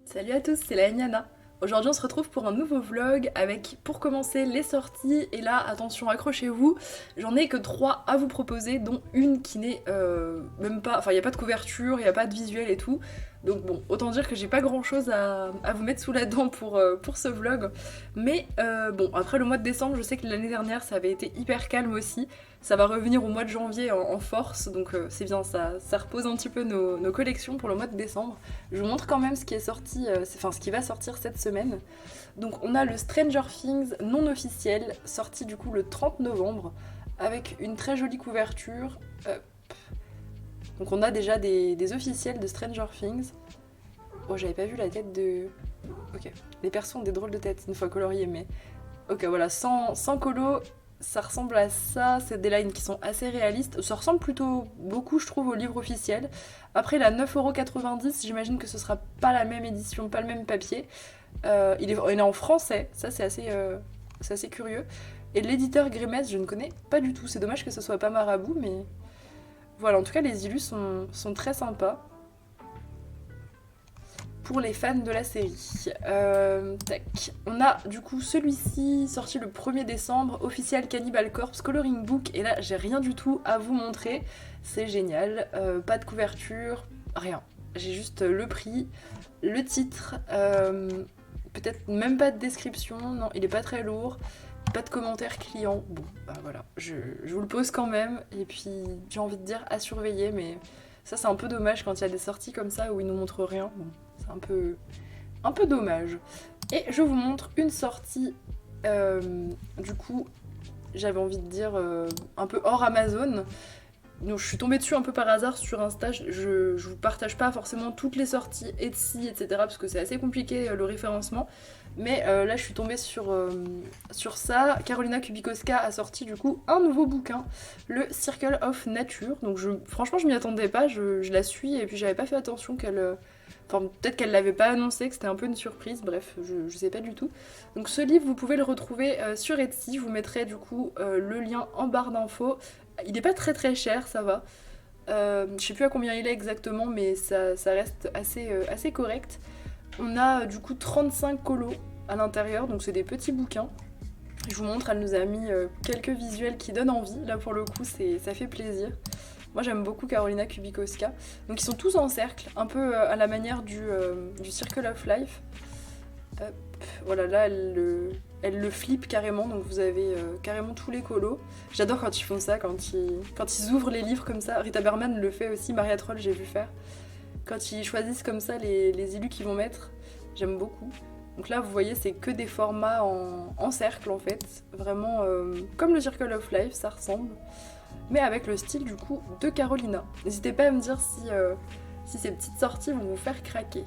Salut à tous, c'est la Emiana. Aujourd'hui on se retrouve pour un nouveau vlog avec pour commencer les sorties et là attention accrochez-vous, j'en ai que 3 à vous proposer dont une qui n'est même pas, enfin il n'y a pas de couverture, il n'y a pas de visuel et tout. Donc bon, autant dire que j'ai pas grand chose à vous mettre sous la dent pour ce vlog. Mais bon, après le mois de décembre, je sais que l'année dernière ça avait été hyper calme aussi. Ça va revenir au mois de janvier en force, donc c'est bien, ça repose un petit peu nos collections pour le mois de décembre. Je vous montre quand même ce qui est sorti, enfin ce qui va sortir cette semaine. Donc on a le Stranger Things non officiel, sorti du coup le 30 novembre, avec une très jolie couverture. Donc on a déjà des officiels de Stranger Things. Oh, j'avais pas vu la tête de... Ok, les persos ont des drôles de têtes une fois coloriés, mais... Ok, voilà, sans colo, ça ressemble à ça, c'est des lines qui sont assez réalistes. Ça ressemble plutôt beaucoup, je trouve, au livre officiel. Après, la 9,90€, j'imagine que ce sera pas la même édition, pas le même papier. Il est en français, ça c'est assez curieux. Et l'éditeur Grimmès, je ne connais pas du tout. C'est dommage que ce soit pas Marabout, mais voilà, en tout cas, les illus sont très sympas pour les fans de la série. Tac. On a du coup celui-ci sorti le 1er décembre, officiel Cannibal Corpse Coloring Book. Et là, j'ai rien du tout à vous montrer. C'est génial. Pas de couverture, rien. J'ai juste le prix, le titre, peut-être même pas de description. Non, il est pas très lourd. Pas de commentaires clients. Bon, bah voilà. Je vous le pose quand même. Et puis, j'ai envie de dire à surveiller, mais ça, c'est un peu dommage quand il y a des sorties comme ça où ils nous montrent rien. Bon, c'est un peu dommage. Et je vous montre une sortie, du coup, j'avais envie de dire un peu hors Amazon. Donc, je suis tombée dessus un peu par hasard sur Insta. Je vous partage pas forcément toutes les sorties Etsy, etc. parce que c'est assez compliqué le référencement. Mais là, je suis tombée sur ça. Carolina Kubikowska a sorti du coup un nouveau bouquin, le Circle of Nature. Donc franchement, je m'y attendais pas. Je la suis et puis j'avais pas fait attention qu'elle... Enfin, peut-être qu'elle l'avait pas annoncé, que c'était un peu une surprise. Bref, je sais pas du tout. Donc ce livre, vous pouvez le retrouver sur Etsy. Je vous mettrai du coup le lien en barre d'infos. Il est pas très très cher, ça va. Je sais plus à combien il est exactement, mais ça reste assez correct. On a du coup 35 colos à l'intérieur, donc c'est des petits bouquins. Je vous montre, elle nous a mis quelques visuels qui donnent envie. Là pour le coup, ça fait plaisir. Moi j'aime beaucoup Carolina Kubikowska. Donc ils sont tous en cercle, un peu à la manière du Circle of Life. Hop, voilà, là elle le flippe carrément, donc vous avez carrément tous les colos. J'adore quand ils font ça, quand ils ouvrent les livres comme ça. Rita Berman le fait aussi, Maria Troll j'ai vu faire. Quand ils choisissent comme ça les illus qu'ils vont mettre, j'aime beaucoup. Donc là, vous voyez, c'est que des formats en cercle en fait. Vraiment comme le Circle of Life, ça ressemble. Mais avec le style du coup de Carolina. N'hésitez pas à me dire si ces petites sorties vont vous faire craquer.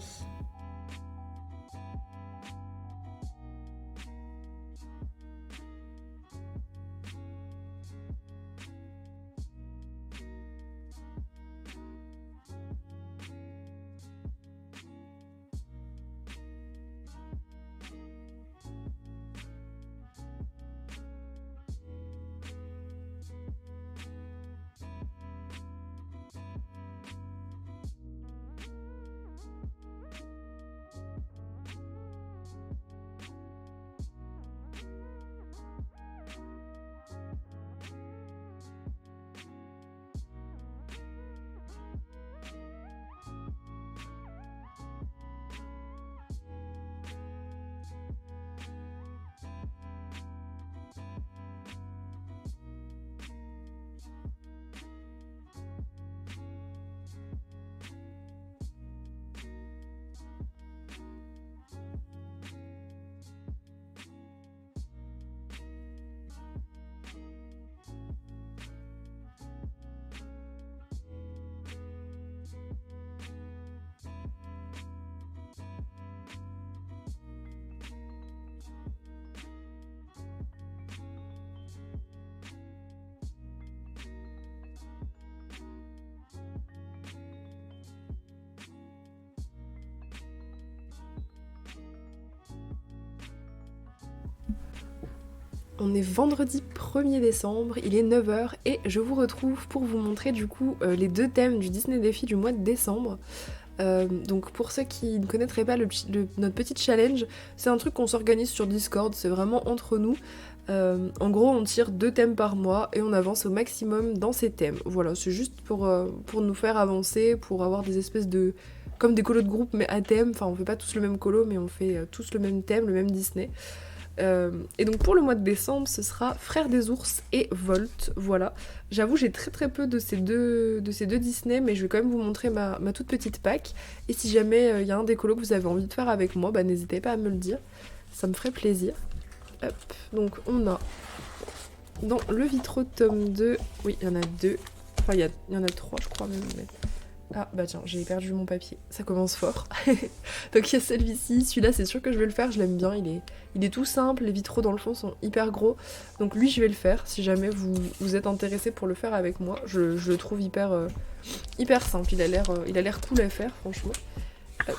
On est vendredi 1er décembre, il est 9h et je vous retrouve pour vous montrer du coup les deux thèmes du Disney Défi du mois de décembre. Donc pour ceux qui ne connaîtraient pas notre petit challenge, c'est un truc qu'on s'organise sur Discord, c'est vraiment entre nous. En gros, on tire 2 thèmes par mois et on avance au maximum dans ces thèmes. Voilà, c'est juste pour nous faire avancer, pour avoir des espèces de... comme des colos de groupe mais à thème. Enfin, on fait pas tous le même colo, mais on fait tous le même thème, le même Disney. Et donc pour le mois de décembre, ce sera Frères des ours et Volt, voilà. J'avoue, j'ai très très peu de ces deux Disney, mais je vais quand même vous montrer ma toute petite pack. Et si jamais il y a un des colos que vous avez envie de faire avec moi, bah n'hésitez pas à me le dire, ça me ferait plaisir. Hop, donc on a dans le Vitro tome 2, oui, il y en a 2, enfin il y en a 3 je crois même, mais... Ah bah tiens, j'ai perdu mon papier, ça commence fort. Donc il y a celui-ci, celui-là c'est sûr que je vais le faire, je l'aime bien, il est tout simple, les vitraux dans le fond sont hyper gros. Donc lui je vais le faire, si jamais vous êtes intéressé pour le faire avec moi, je le trouve hyper simple, il a l'air cool à faire franchement. Hop.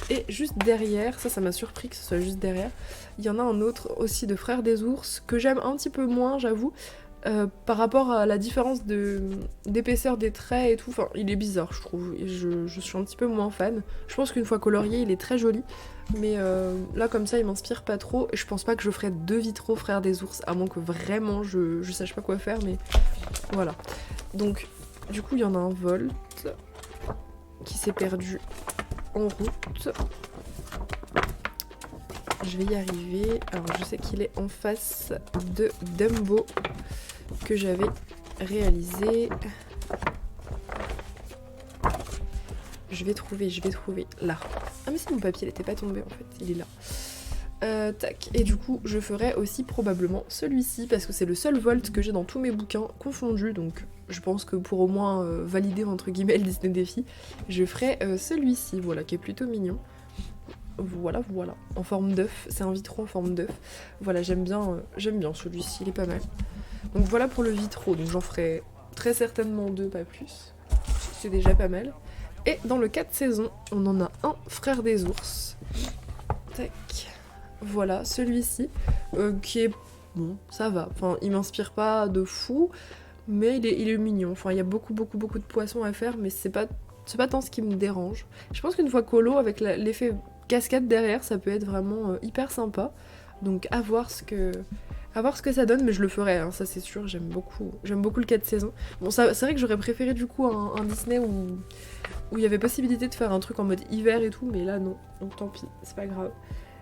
Et juste derrière, ça m'a surpris que ce soit juste derrière, il y en a un autre aussi de Frères des ours, que j'aime un petit peu moins j'avoue. Par rapport à la différence d'épaisseur des traits et tout, enfin il est bizarre je trouve, et je suis un petit peu moins fan. Je pense qu'une fois colorié il est très joli, mais là comme ça il m'inspire pas trop, et je pense pas que je ferai 2 vitraux Frères des ours, à moins que vraiment je sache pas quoi faire, mais voilà. Donc du coup il y en a un Volt qui s'est perdu en route. Je vais y arriver. Alors je sais qu'il est en face de Dumbo que j'avais réalisé. Je vais trouver là. Ah mais c'est mon papier, il n'était pas tombé en fait, il est là. Tac. Et du coup je ferai aussi probablement celui-ci parce que c'est le seul Volt que j'ai dans tous mes bouquins confondus, donc je pense que pour au moins valider entre guillemets le Disney Défi, je ferai celui-ci, voilà, qui est plutôt mignon. Voilà, en forme d'œuf, c'est un vitro en forme d'œuf. Voilà, j'aime bien celui-ci, il est pas mal. Donc voilà pour le vitro, donc j'en ferai très certainement 2, pas plus. C'est déjà pas mal. Et dans le 4 saisons, on en a un Frère des ours. Tac. Voilà, celui-ci, qui est... Bon, ça va. Enfin, il m'inspire pas de fou, mais il est mignon. Enfin, il y a beaucoup de poissons à faire, mais c'est pas tant ce qui me dérange. Je pense qu'une fois colo, avec l'effet cascade derrière, ça peut être vraiment hyper sympa. Donc à voir ce que ça donne, mais je le ferai, hein, ça c'est sûr. J'aime beaucoup le 4 saisons. Bon, c'est vrai que j'aurais préféré du coup un Disney où il y avait possibilité de faire un truc en mode hiver et tout, mais là non, donc tant pis, c'est pas grave.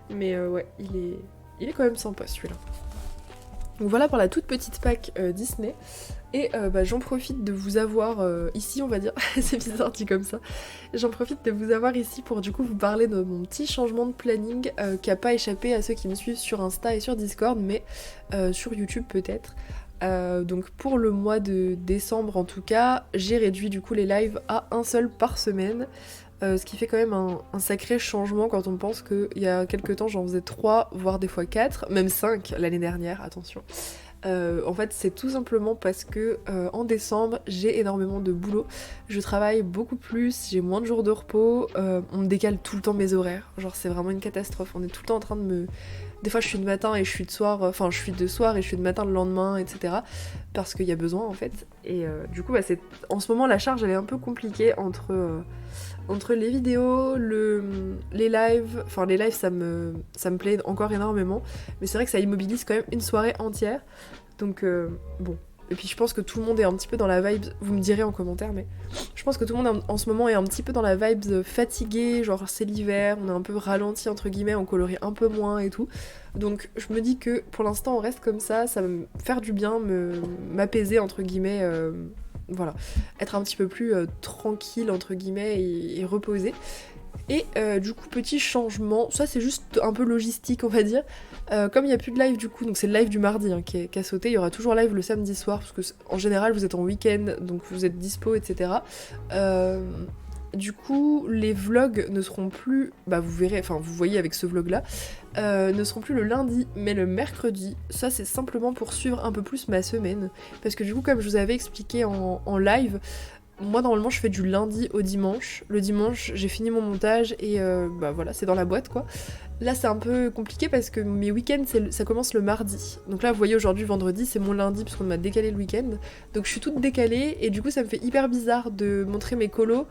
Mais ouais, il est quand même sympa celui-là. Donc voilà pour la toute petite pack Disney. Et j'en profite de vous avoir ici, on va dire, c'est bizarre dit comme ça, j'en profite de vous avoir ici pour du coup vous parler de mon petit changement de planning qui a pas échappé à ceux qui me suivent sur Insta et sur Discord, mais sur YouTube peut-être. Donc pour le mois de décembre en tout cas, j'ai réduit du coup les lives à un seul par semaine. Ce qui fait quand même un sacré changement quand on pense qu'il y a quelques temps j'en faisais 3, voire des fois 4, même 5 l'année dernière, attention. En fait c'est tout simplement parce que en décembre j'ai énormément de boulot, je travaille beaucoup plus, j'ai moins de jours de repos, on me décale tout le temps mes horaires, genre c'est vraiment une catastrophe, on est tout le temps en train de me... Des fois je suis de matin et je suis de soir, enfin je suis de soir et je suis de matin le lendemain, etc. Parce qu'il y a besoin en fait, et du coup en ce moment la charge elle est un peu compliquée entre les vidéos, les lives, enfin les lives ça me plaît encore énormément, mais c'est vrai que ça immobilise quand même une soirée entière, donc bon. Et puis je pense que tout le monde est un petit peu dans la vibe, vous me direz en commentaire, mais je pense que tout le monde en ce moment est un petit peu dans la vibe fatigué, genre c'est l'hiver, on est un peu ralenti entre guillemets, on colorie un peu moins et tout, donc je me dis que pour l'instant on reste comme ça va me faire du bien, m'apaiser entre guillemets, voilà, être un petit peu plus tranquille entre guillemets et reposé. Et du coup petit changement, ça c'est juste un peu logistique on va dire, comme il n'y a plus de live du coup, donc c'est le live du mardi hein, qui a sauté, il y aura toujours live le samedi soir parce que en général vous êtes en week-end donc vous êtes dispo etc. Du coup les vlogs ne seront plus, bah vous verrez, enfin vous voyez avec ce vlog là, ne seront plus le lundi mais le mercredi. Ça c'est simplement pour suivre un peu plus ma semaine, parce que du coup comme je vous avais expliqué en live, moi normalement je fais du lundi au dimanche. Le dimanche j'ai fini mon montage et bah voilà c'est dans la boîte quoi. Là c'est un peu compliqué parce que mes week-ends ça commence le mardi. Donc là vous voyez aujourd'hui vendredi c'est mon lundi parce qu'on m'a décalé le week-end. Donc je suis toute décalée et du coup ça me fait hyper bizarre de montrer mes colos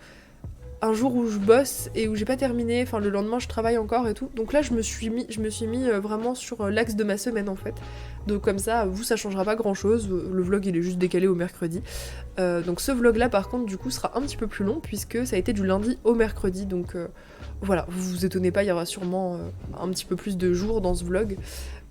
un jour où je bosse et où j'ai pas terminé, enfin le lendemain je travaille encore et tout. Donc là je me suis mis vraiment sur l'axe de ma semaine en fait. Donc comme ça, vous ça changera pas grand chose, le vlog il est juste décalé au mercredi. Donc ce vlog là par contre du coup sera un petit peu plus long puisque ça a été du lundi au mercredi. Donc voilà, vous vous étonnez pas, il y aura sûrement un petit peu plus de jours dans ce vlog.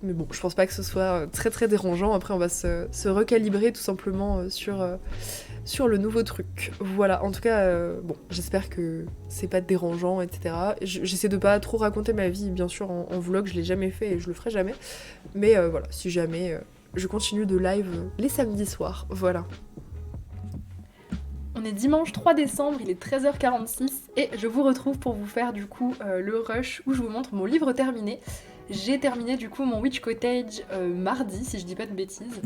Mais bon, je pense pas que ce soit très très dérangeant. Après on va se recalibrer tout simplement sur le nouveau truc. Voilà, en tout cas, bon, j'espère que c'est pas dérangeant, etc. J'essaie de pas trop raconter ma vie, bien sûr, en vlog, je l'ai jamais fait et je le ferai jamais. Mais voilà, si jamais, je continue de live les samedis soirs, voilà. On est dimanche 3 décembre, il est 13h46 et je vous retrouve pour vous faire du coup le rush où je vous montre mon livre terminé. J'ai terminé du coup mon Witch Cottage mardi, si je dis pas de bêtises,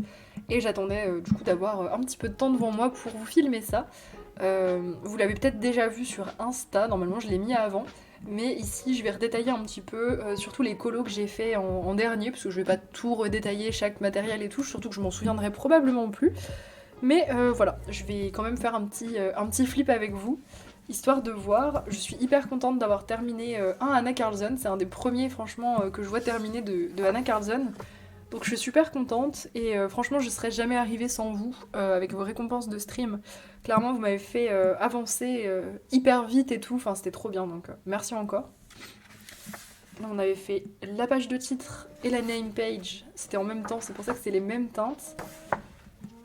et j'attendais du coup d'avoir un petit peu de temps devant moi pour vous filmer ça. Vous l'avez peut-être déjà vu sur Insta, normalement je l'ai mis avant, mais ici je vais redétailler un petit peu, surtout les colos que j'ai fait en dernier, parce que je vais pas tout redétailler, chaque matériel et tout, surtout que je m'en souviendrai probablement plus. Mais voilà, je vais quand même faire un petit flip avec vous, histoire de voir. Je suis hyper contente d'avoir terminé un Anna Carlson, c'est un des premiers franchement que je vois terminer de Anna Carlson. Donc je suis super contente et franchement je serais jamais arrivée sans vous avec vos récompenses de stream. Clairement vous m'avez fait avancer hyper vite et tout, enfin c'était trop bien donc merci encore. Là on avait fait la page de titre et la name page, c'était en même temps, c'est pour ça que c'est les mêmes teintes.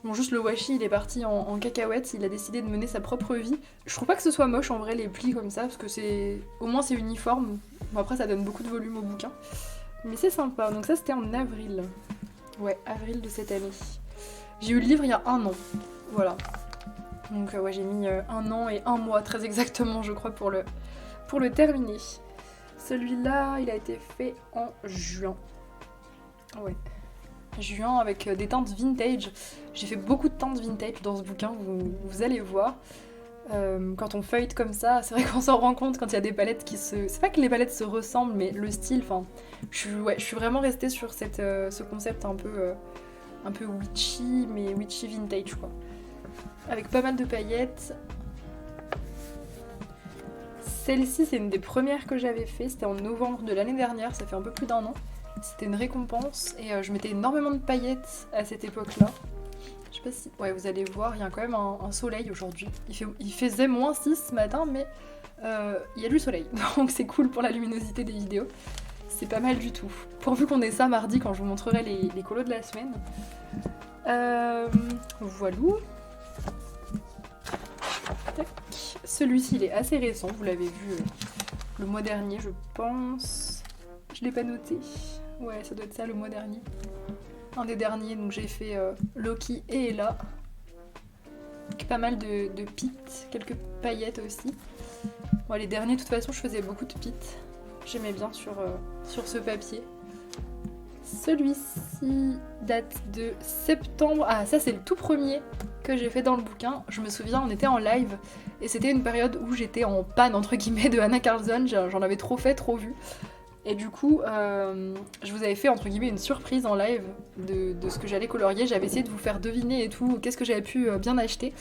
Bon, juste le washi il est parti en cacahuète, il a décidé de mener sa propre vie. Je trouve pas que ce soit moche en vrai les plis comme ça, parce que c'est au moins c'est uniforme. Bon après ça donne beaucoup de volume au bouquin. Mais c'est sympa, donc ça c'était en avril. Ouais, avril de cette année. J'ai eu le livre il y a 1 an, voilà. Donc ouais j'ai mis 1 an et 1 mois très exactement je crois pour le terminer. Celui-là il a été fait en juin. Ouais. Juin avec des teintes vintage. J'ai fait beaucoup de teintes vintage dans ce bouquin, vous allez voir. Quand on feuillete comme ça, c'est vrai qu'on s'en rend compte quand il y a des palettes qui se... C'est pas que les palettes se ressemblent, mais le style, enfin... Je suis vraiment restée sur ce concept un peu witchy, mais witchy vintage, quoi. Avec pas mal de paillettes. Celle-ci, c'est une des premières que j'avais fait, c'était en novembre de l'année dernière, ça fait un peu plus d'1 an. C'était une récompense et je mettais énormément de paillettes à cette époque-là. Je sais pas si... Ouais, vous allez voir, il y a quand même un soleil aujourd'hui. Il faisait -6 ce matin, mais il y a du soleil. Donc c'est cool pour la luminosité des vidéos. C'est pas mal du tout. Pourvu qu'on ait ça mardi quand je vous montrerai les colos de la semaine. Voilà. Tac. Celui-ci, il est assez récent. Vous l'avez vu le mois dernier, je pense. Je l'ai pas noté. Ouais, ça doit être ça le mois dernier. Un des derniers, donc j'ai fait Loki et Ella. Avec pas mal de pits, quelques paillettes aussi. Bon, les derniers, de toute façon, je faisais beaucoup de pits. J'aimais bien sur ce papier. Celui-ci date de septembre. Ah, ça c'est le tout premier que j'ai fait dans le bouquin. Je me souviens, on était en live et c'était une période où j'étais en panne entre guillemets de Anna Carlson. J'en avais trop fait, trop vu. Et du coup, je vous avais fait entre guillemets une surprise en live de ce que j'allais colorier. J'avais essayé de vous faire deviner et tout, qu'est-ce que j'avais pu bien acheter.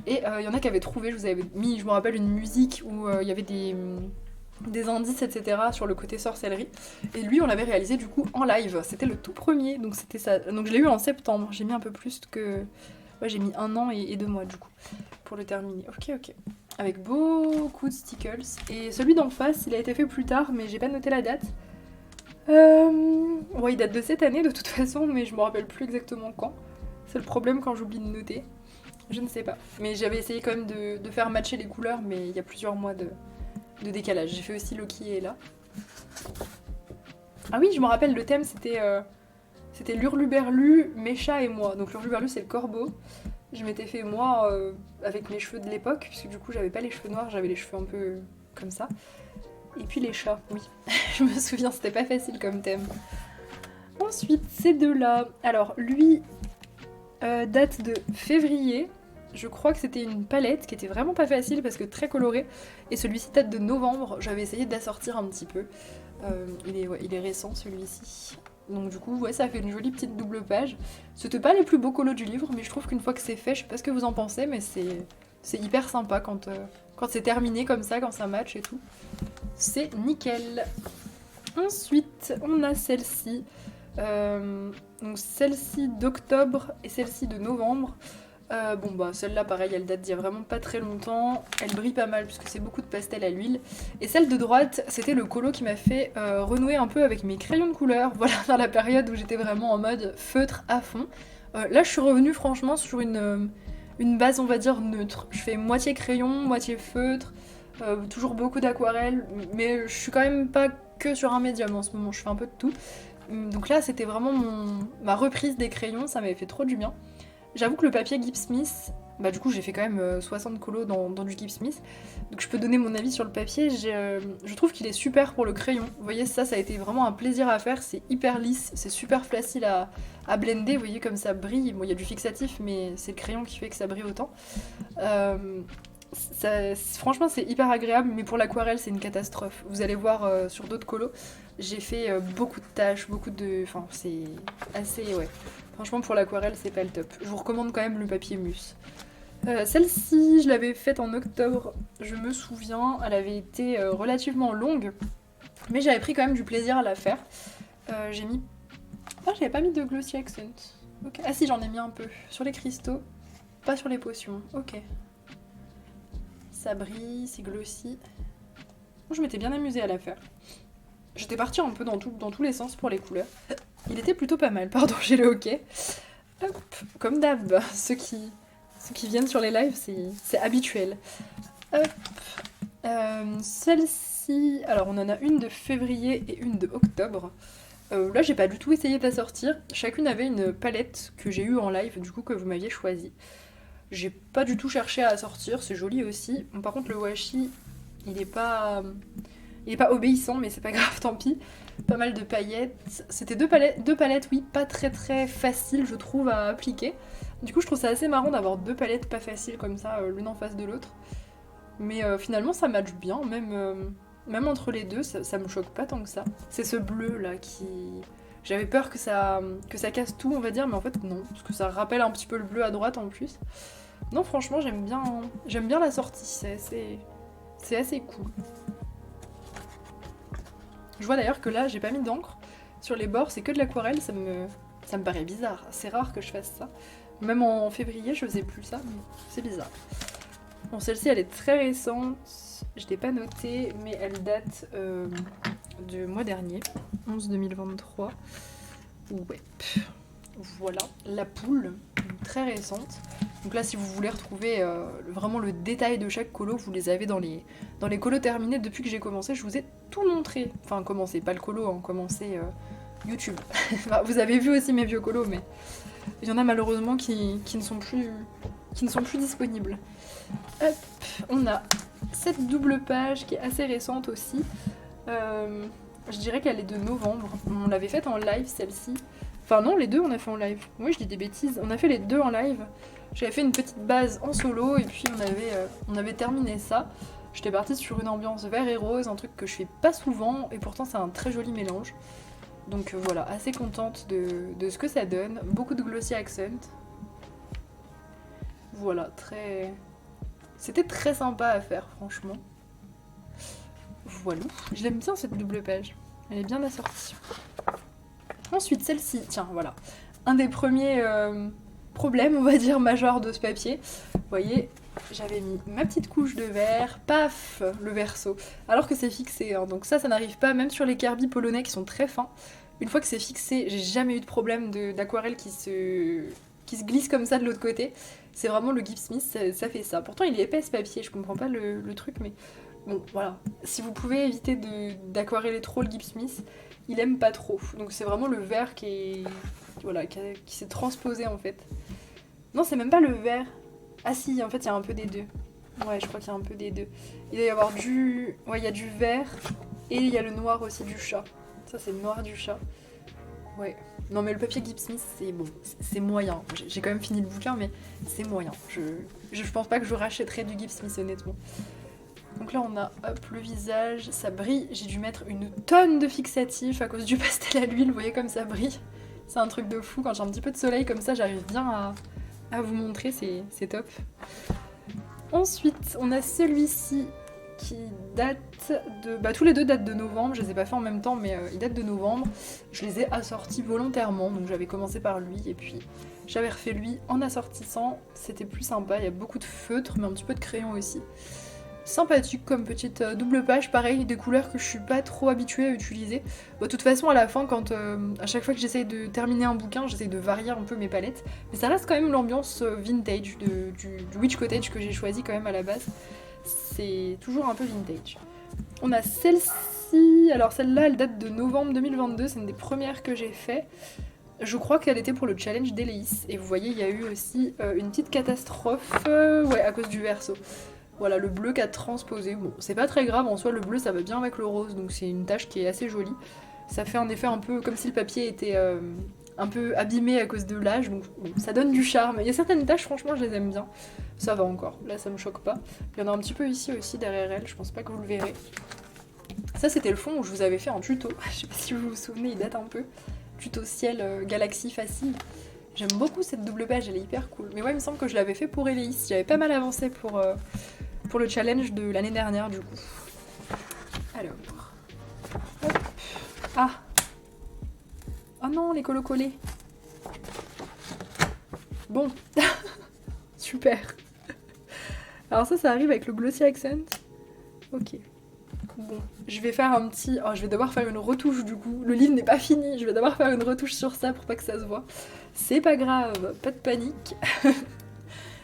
Et il y en a qui avaient trouvé, je vous avais mis, je me rappelle, une musique où il y avait des indices, etc. sur le côté sorcellerie. Et lui, on l'avait réalisé du coup en live. C'était le tout premier, donc c'était ça. Donc je l'ai eu en septembre. J'ai mis un peu plus que... Ouais, j'ai mis 1 an et 2 mois du coup, pour le terminer. Ok. Avec beaucoup de stickers. Et celui d'en face, il a été fait plus tard, mais j'ai pas noté la date. Ouais, il date de cette année de toute façon, mais je me rappelle plus exactement quand. C'est le problème quand j'oublie de noter. Je ne sais pas. Mais j'avais essayé quand même de faire matcher les couleurs, mais il y a plusieurs mois de décalage. J'ai fait aussi Loki et Ella. Ah oui, je me rappelle, le thème c'était l'Hurluberlu, mes chats et moi. Donc l'Hurluberlu c'est le corbeau. Je m'étais fait moi avec mes cheveux de l'époque, puisque du coup j'avais pas les cheveux noirs, j'avais les cheveux un peu comme ça. Et puis les chats, oui. Je me souviens, c'était pas facile comme thème. Ensuite, ces deux-là. Alors lui date de février. Je crois que c'était une palette qui était vraiment pas facile parce que très colorée. Et celui-ci date de novembre. J'avais essayé d'assortir un petit peu. Il est récent celui-ci. Donc du coup, ouais, ça fait une jolie petite double page. C'était pas les plus beaux colos du livre, mais je trouve qu'une fois que c'est fait, je sais pas ce que vous en pensez, mais c'est hyper sympa quand Quand c'est terminé comme ça, quand ça match et tout, c'est nickel. Ensuite, on a celle-ci. Donc celle-ci d'octobre et celle-ci de novembre. Bon bah celle-là pareil, elle date d'il y a vraiment pas très longtemps. Elle brille pas mal puisque c'est beaucoup de pastel à l'huile. Et celle de droite, c'était le colo qui m'a fait renouer un peu avec mes crayons de couleur. Voilà, dans la période où j'étais vraiment en mode feutre à fond. Là je suis revenue franchement sur une base on va dire neutre. Je fais moitié crayon, moitié feutre. Toujours beaucoup d'aquarelle, mais je suis quand même pas que sur un médium en ce moment, je fais un peu de tout. Donc là c'était vraiment ma reprise des crayons, ça m'avait fait trop du bien. J'avoue que le papier Gibbs Smith, bah du coup j'ai fait quand même 60 colos dans du Gibbs Smith, donc je peux donner mon avis sur le papier, je trouve qu'il est super pour le crayon. Vous voyez ça a été vraiment un plaisir à faire, c'est hyper lisse, c'est super facile à blender, vous voyez comme ça brille, bon il y a du fixatif mais c'est le crayon qui fait que ça brille autant. Franchement c'est hyper agréable, mais pour l'aquarelle c'est une catastrophe. Vous allez voir sur d'autres colos, j'ai fait beaucoup de tâches, enfin c'est assez... ouais. Franchement pour l'aquarelle c'est pas le top. Je vous recommande quand même le papier mousse. Celle-ci je l'avais faite en octobre, je me souviens, elle avait été relativement longue, mais j'avais pris quand même du plaisir à la faire. J'ai mis... Ah j'avais pas mis de glossy accent. Okay. Ah si j'en ai mis un peu, sur les cristaux, pas sur les potions, ok. Ça brille, c'est glossy. Je m'étais bien amusée à la faire. J'étais partie un peu dans tous les sens pour les couleurs. Il était plutôt pas mal, pardon, j'ai le hockey. Hop, comme d'hab, ceux qui viennent sur les lives, c'est habituel. Hop, celle-ci, alors on en a une de février et une de octobre. Là, j'ai pas du tout essayé de la sortir. Chacune avait une palette que j'ai eue en live, du coup, que vous m'aviez choisie. J'ai pas du tout cherché à sortir, c'est joli aussi. Bon, par contre, le washi, il est pas obéissant, mais c'est pas grave, tant pis. Pas mal de paillettes. C'était deux palettes, oui, pas très très faciles, je trouve, à appliquer. Du coup, je trouve ça assez marrant d'avoir deux palettes pas faciles comme ça, l'une en face de l'autre. Mais finalement, ça match bien, même entre les deux, ça me choque pas tant que ça. C'est ce bleu là qui... J'avais peur que ça casse tout, on va dire, mais en fait non, parce que ça rappelle un petit peu le bleu à droite en plus. Non, franchement, j'aime bien la sortie, c'est assez cool. Je vois d'ailleurs que là, j'ai pas mis d'encre. Sur les bords, c'est que de l'aquarelle, ça me paraît bizarre. C'est rare que je fasse ça. Même en février, je faisais plus ça, mais c'est bizarre. Bon, celle-ci, elle est très récente. Je l'ai pas notée, mais elle date du mois dernier, 11-2023. Ouais. Voilà, la poule, très récente. Donc là, si vous voulez retrouver vraiment le détail de chaque colo, vous les avez dans les colos terminés. Depuis que j'ai commencé, je vous ai tout montré. Enfin, commencé, pas le colo, hein, commencé YouTube. Enfin, vous avez vu aussi mes vieux colos, mais il y en a malheureusement qui ne sont plus disponibles. Hop, on a cette double page qui est assez récente aussi. Je dirais qu'elle est de novembre. On l'avait faite en live, celle-ci. Enfin non, les deux on a fait en live. Oui, je dis des bêtises. On a fait les deux en live. J'avais fait une petite base en solo et puis on avait terminé ça. J'étais partie sur une ambiance vert et rose, un truc que je fais pas souvent et pourtant c'est un très joli mélange. Donc voilà, assez contente de ce que ça donne. Beaucoup de glossy accent. Voilà, c'était très sympa à faire, franchement. Voilà. Je l'aime bien cette double page. Elle est bien assortie. Ensuite, celle-ci, tiens, voilà. Un des premiers problèmes, on va dire, majeurs de ce papier. Vous voyez, j'avais mis ma petite couche de verre, paf, le verso. Alors que c'est fixé, hein, donc ça n'arrive pas, même sur les Kirby polonais qui sont très fins. Une fois que c'est fixé, j'ai jamais eu de problème d'aquarelle qui se glisse comme ça de l'autre côté. C'est vraiment le Gibbs Smith, ça fait ça. Pourtant, il est épais ce papier, je comprends pas le truc, mais bon, voilà. Si vous pouvez éviter d'aquareller trop le Gibbs Smith, il aime pas trop. Donc c'est vraiment le vert qui s'est transposé en fait. Non, c'est même pas le vert. Ah si, en fait, il y a un peu des deux. Ouais, je crois qu'il y a un peu des deux. Il doit y avoir ouais, il y a du vert et il y a le noir aussi du chat. Ça, c'est le noir du chat. Ouais. Non, mais le papier Gibbs Smith, c'est bon, c'est moyen. J'ai quand même fini le bouquin, mais c'est moyen. Je pense pas que je rachèterai du Gibbs Smith, honnêtement. Donc là, on a hop, le visage, ça brille. J'ai dû mettre une tonne de fixatif à cause du pastel à l'huile. Vous voyez comme ça brille. C'est un truc de fou. Quand j'ai un petit peu de soleil comme ça, j'arrive bien à vous montrer. C'est top. Ensuite, on a celui-ci qui date de... Bah tous les deux datent de novembre, je les ai pas fait en même temps, mais ils datent de novembre. Je les ai assortis volontairement, donc j'avais commencé par lui, et puis j'avais refait lui en assortissant. C'était plus sympa, il y a beaucoup de feutre, mais un petit peu de crayon aussi. Sympathique comme petite double page, pareil, des couleurs que je suis pas trop habituée à utiliser. Bon, de toute façon, à la fin, à chaque fois que j'essaye de terminer un bouquin, j'essaye de varier un peu mes palettes. Mais ça reste quand même l'ambiance vintage du Witch Cottage que j'ai choisi quand même à la base. C'est toujours un peu vintage. On a celle-ci, alors celle-là, elle date de novembre 2022, c'est une des premières que j'ai fait. Je crois qu'elle était pour le challenge d'Eleis. Et vous voyez, il y a eu aussi une petite catastrophe, ouais, à cause du verso. Voilà, le bleu qui a transposé. Bon, c'est pas très grave, en soi, le bleu ça va bien avec le rose, donc c'est une tache qui est assez jolie. Ça fait un effet un peu comme si le papier était un peu abîmé à cause de l'âge, donc bon, ça donne du charme. Il y a certaines taches, franchement, je les aime bien. Ça va encore, là ça me choque pas. Il y en a un petit peu ici aussi derrière elle, je pense pas que vous le verrez. Ça, c'était le fond où je vous avais fait un tuto. Je sais pas si vous vous souvenez, il date un peu. Tuto ciel galaxie facile. J'aime beaucoup cette double page, elle est hyper cool. Mais ouais, il me semble que je l'avais fait pour Eleis. J'avais pas mal avancé pour le challenge de l'année dernière, du coup. Alors. Hop. Ah. Oh non, les colos collés. Bon. Super. Alors ça arrive avec le Glossy Accent. Ok. Bon, je vais faire un petit... Oh, je vais devoir faire une retouche du coup. Le livre n'est pas fini, je vais devoir faire une retouche sur ça pour pas que ça se voit. C'est pas grave, pas de panique.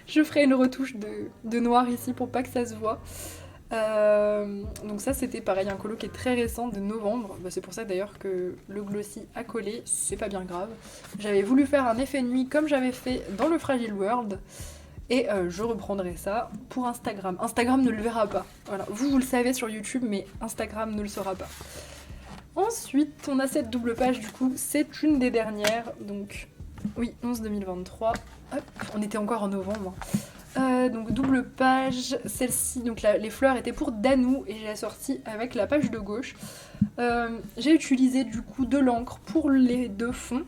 Je ferai une retouche de noir ici pour pas que ça se voit. Donc ça c'était pareil, un colo qui est très récent de novembre. Bah, c'est pour ça d'ailleurs que le glossy a collé, c'est pas bien grave. J'avais voulu faire un effet nuit comme j'avais fait dans le Fragile World. Et je reprendrai ça pour Instagram. Instagram ne le verra pas. Voilà, vous le savez sur YouTube, mais Instagram ne le saura pas. Ensuite, on a cette double page, du coup, c'est une des dernières. Donc, oui, 11-2023. Hop, on était encore en novembre. Donc, double page. Celle-ci, donc les fleurs étaient pour Danou et j'ai assorti avec la page de gauche. J'ai utilisé, du coup, de l'encre pour les deux fonds.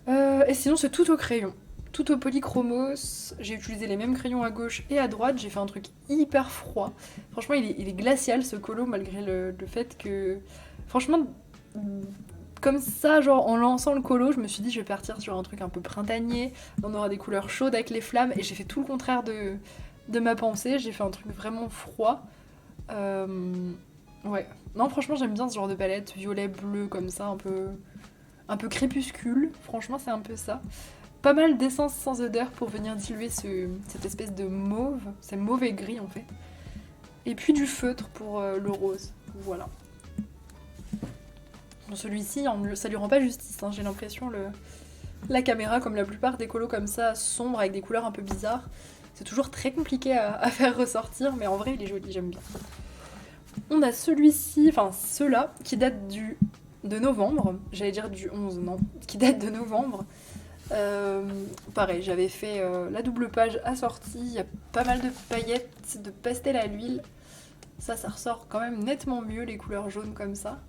Et sinon, c'est tout au crayon. Tout au polychromos, j'ai utilisé les mêmes crayons à gauche et à droite, j'ai fait un truc hyper froid. Franchement, il est glacial ce colo, malgré le fait que... Franchement, comme ça, genre en lançant le colo, je me suis dit je vais partir sur un truc un peu printanier, on aura des couleurs chaudes avec les flammes, et j'ai fait tout le contraire de ma pensée, j'ai fait un truc vraiment froid. Ouais. Non, franchement, j'aime bien ce genre de palette, violet, bleu, comme ça, un peu crépuscule. Franchement, c'est un peu ça. Pas mal d'essence sans odeur pour venir diluer cette espèce de mauve. C'est mauve et gris en fait. Et puis du feutre pour le rose. Voilà. Bon, celui-ci, ça lui rend pas justice. Hein. J'ai l'impression la caméra, comme la plupart des colos comme ça, sombre avec des couleurs un peu bizarres. C'est toujours très compliqué à faire ressortir, mais en vrai il est joli, j'aime bien. On a celui-ci, enfin ceux-là, qui date de novembre. J'allais dire du 11, non. Qui date de novembre. Pareil, j'avais fait la double page assortie, il y a pas mal de paillettes, de pastel à l'huile. Ça ressort quand même nettement mieux, les couleurs jaunes comme ça.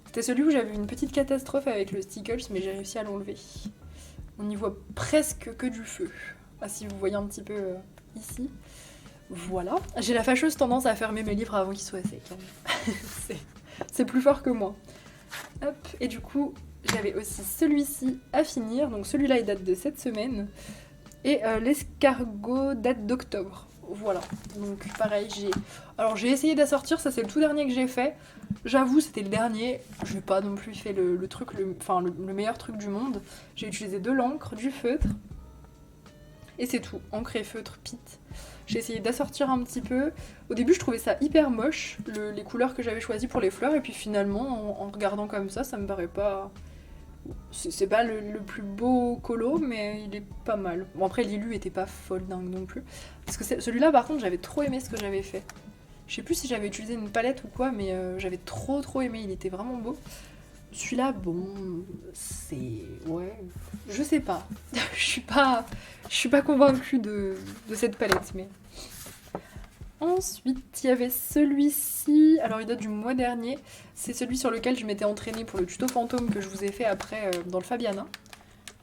C'était celui où j'avais une petite catastrophe avec le Stickles, mais j'ai réussi à l'enlever. On y voit presque que du feu. Ah, si vous voyez un petit peu ici. Voilà. J'ai la fâcheuse tendance à fermer mes livres avant qu'ils soient secs. C'est plus fort que moi. Hop, et du coup... J'avais aussi celui-ci à finir, donc celui-là il date de cette semaine, et l'escargot date d'octobre. Voilà, donc pareil, j'ai essayé d'assortir, ça c'est le tout dernier que j'ai fait. J'avoue, c'était le dernier, je n'ai pas non plus fait le meilleur truc du monde. J'ai utilisé de l'encre, du feutre, et c'est tout, encre et feutre Pitt. J'ai essayé d'assortir un petit peu. Au début, je trouvais ça hyper moche, les couleurs que j'avais choisies pour les fleurs, et puis finalement, en regardant comme ça me paraît pas... C'est pas le plus beau colo, mais il est pas mal. Bon, après, l'illu était pas folle dingue non plus. Parce que celui-là, par contre, j'avais trop aimé ce que j'avais fait. Je sais plus si j'avais utilisé une palette ou quoi, mais j'avais trop aimé. Il était vraiment beau. Celui-là, bon, c'est... Ouais, je sais pas. Je suis pas convaincue de cette palette, mais... Ensuite, il y avait celui-ci, alors il date du mois dernier, c'est celui sur lequel je m'étais entraînée pour le tuto fantôme que je vous ai fait après dans le Fabiana.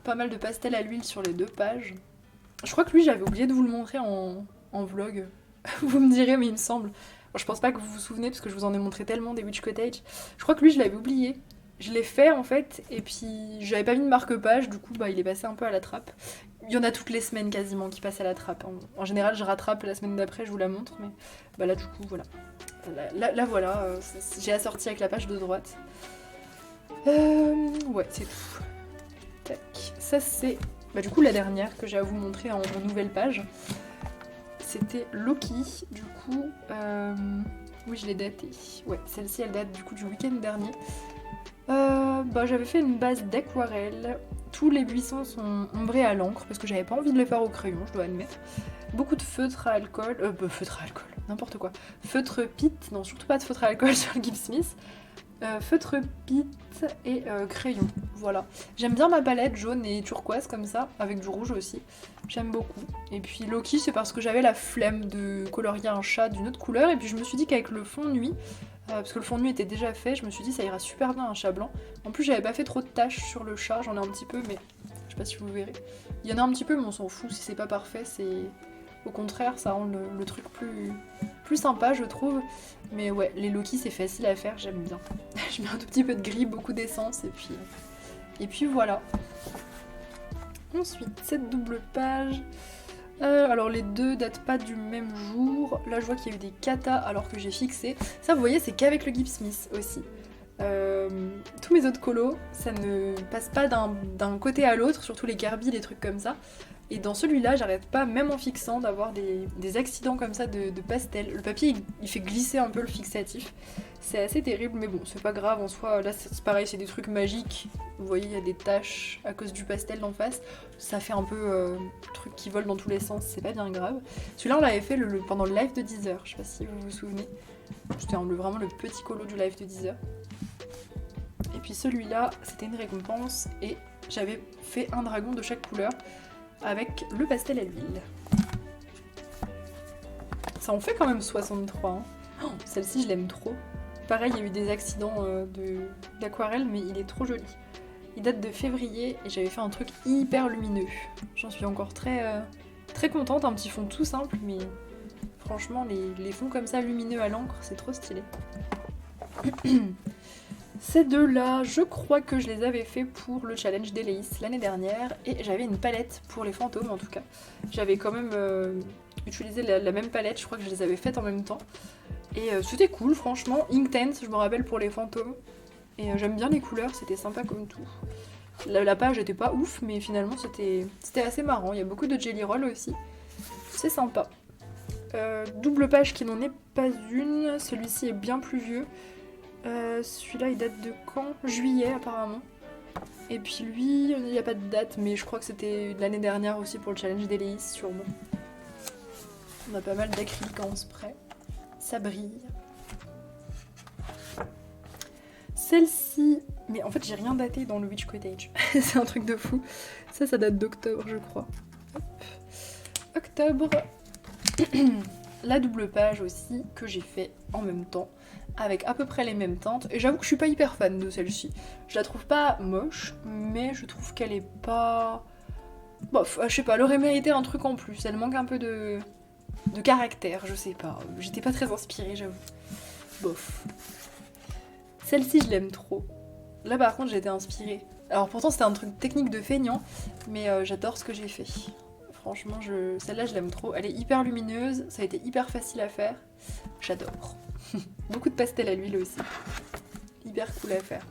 Pas mal de pastel à l'huile sur les deux pages. Je crois que lui, j'avais oublié de vous le montrer en en vlog. Vous me direz, mais il me semble. Bon, je pense pas que vous vous souvenez parce que je vous en ai montré tellement des Witch Cottage. Je crois que lui, je l'avais oublié. Je l'ai fait en fait, et puis j'avais pas mis de marque-page, du coup bah il est passé un peu à la trappe. Il y en a toutes les semaines quasiment qui passent à la trappe. En général, je rattrape la semaine d'après, je vous la montre, mais bah là du coup voilà. Là voilà, j'ai assorti avec la page de droite. Ouais, c'est tout. Tac. Ça c'est bah, du coup la dernière que j'ai à vous montrer en nouvelle page. C'était Loki, du coup. Oui, je l'ai datée. Ouais, celle-ci elle date du coup du week-end dernier. Bah, j'avais fait une base d'aquarelle. Tous les buissons sont ombrés à l'encre parce que j'avais pas envie de les faire au crayon, je dois admettre. Beaucoup de feutre à alcool. Feutre à alcool, n'importe quoi. Feutre pit, non, surtout pas de feutre à alcool sur le Gibbs Smith. Feutre pit et crayon. Voilà. J'aime bien ma palette jaune et turquoise comme ça, avec du rouge aussi. J'aime beaucoup. Et puis Loki, c'est parce que j'avais la flemme de colorier un chat d'une autre couleur. Et puis je me suis dit qu'avec le fond nuit, parce que le fond de nuit était déjà fait, je me suis dit ça ira super bien un chat blanc. En plus j'avais pas fait trop de taches sur le chat, j'en ai un petit peu mais je sais pas si vous verrez. Il y en a un petit peu mais on s'en fout, si c'est pas parfait, c'est... Au contraire ça rend le truc plus sympa je trouve. Mais ouais, les Loki c'est facile à faire, j'aime bien. Je mets un tout petit peu de gris, beaucoup d'essence et puis voilà. Ensuite, cette double page... alors les deux datent pas du même jour. Là je vois qu'il y a eu des katas alors que j'ai fixé. Ça vous voyez c'est qu'avec le Gibbs Smith aussi. Tous mes autres colos, ça ne passe pas d'un côté à l'autre, surtout les Kirby, les trucs comme ça. Et dans celui-là, j'arrête pas, même en fixant, d'avoir des accidents comme ça de pastel. Le papier, il fait glisser un peu le fixatif. C'est assez terrible, mais bon, c'est pas grave en soi. Là, c'est pareil, c'est des trucs magiques. Vous voyez, il y a des taches à cause du pastel d'en face. Ça fait un peu truc qui vole dans tous les sens, c'est pas bien grave. Celui-là, on l'avait fait pendant le live de 10h, je sais pas si vous vous souvenez. C'était vraiment le petit colo du live de 10h. Et puis celui-là, c'était une récompense et j'avais fait un dragon de chaque couleur avec le pastel à l'huile. Ça en fait quand même 63. Hein. Oh, celle-ci, je l'aime trop. Pareil, il y a eu des accidents d'aquarelle, mais il est trop joli. Il date de février et j'avais fait un truc hyper lumineux. J'en suis encore très contente, un petit fond tout simple, mais franchement, les fonds comme ça lumineux à l'encre, c'est trop stylé. Ces deux-là, je crois que je les avais fait pour le challenge d'Eleis l'année dernière et j'avais une palette pour les fantômes en tout cas. J'avais quand même utilisé la même palette, je crois que je les avais faites en même temps. Et c'était cool franchement, Inktense je me rappelle pour les fantômes. Et j'aime bien les couleurs, c'était sympa comme tout. La page était pas ouf mais finalement c'était assez marrant, il y a beaucoup de jelly roll aussi. C'est sympa. Double page qui n'en est pas une, celui-ci est bien plus vieux. Celui-là il date de quand? Juillet apparemment. Et puis lui, il n'y a pas de date, mais je crois que c'était l'année dernière aussi pour le challenge d'Eleis sûrement. On a pas mal d'acrylique en spray. Ça brille. Celle-ci, mais en fait j'ai rien daté dans le Witch Cottage. C'est un truc de fou. Ça date d'octobre je crois. Hop. Octobre. La double page aussi que j'ai fait en même temps avec à peu près les mêmes teintes et j'avoue que je suis pas hyper fan de celle-ci. Je la trouve pas moche mais je trouve qu'elle est pas... Bof, je sais pas, elle aurait mérité un truc en plus, elle manque un peu de caractère, je sais pas. J'étais pas très inspirée j'avoue. Bof. Celle-ci je l'aime trop. Là par contre j'ai été inspirée. Alors pourtant c'était un truc technique de feignant mais j'adore ce que j'ai fait. Franchement, celle-là, je l'aime trop. Elle est hyper lumineuse, ça a été hyper facile à faire. J'adore. Beaucoup de pastel à l'huile aussi. Hyper cool à faire.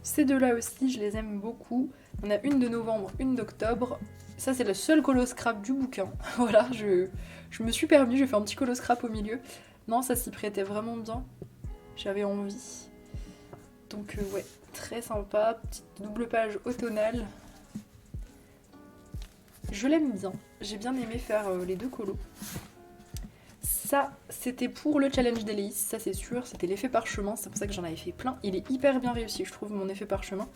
Ces deux-là aussi, je les aime beaucoup. On a une de novembre, une d'octobre. Ça, c'est le seul colo scrap du bouquin. Voilà, je me suis permis, j'ai fait un petit colo scrap au milieu. Non, ça s'y prêtait vraiment bien. J'avais envie. Donc ouais, très sympa. Petite double page automnale. Je l'aime bien, j'ai bien aimé faire les deux colos. Ça, c'était pour le challenge d'Eleis, ça c'est sûr, c'était l'effet parchemin, c'est pour ça que j'en avais fait plein. Il est hyper bien réussi, je trouve, mon effet parchemin.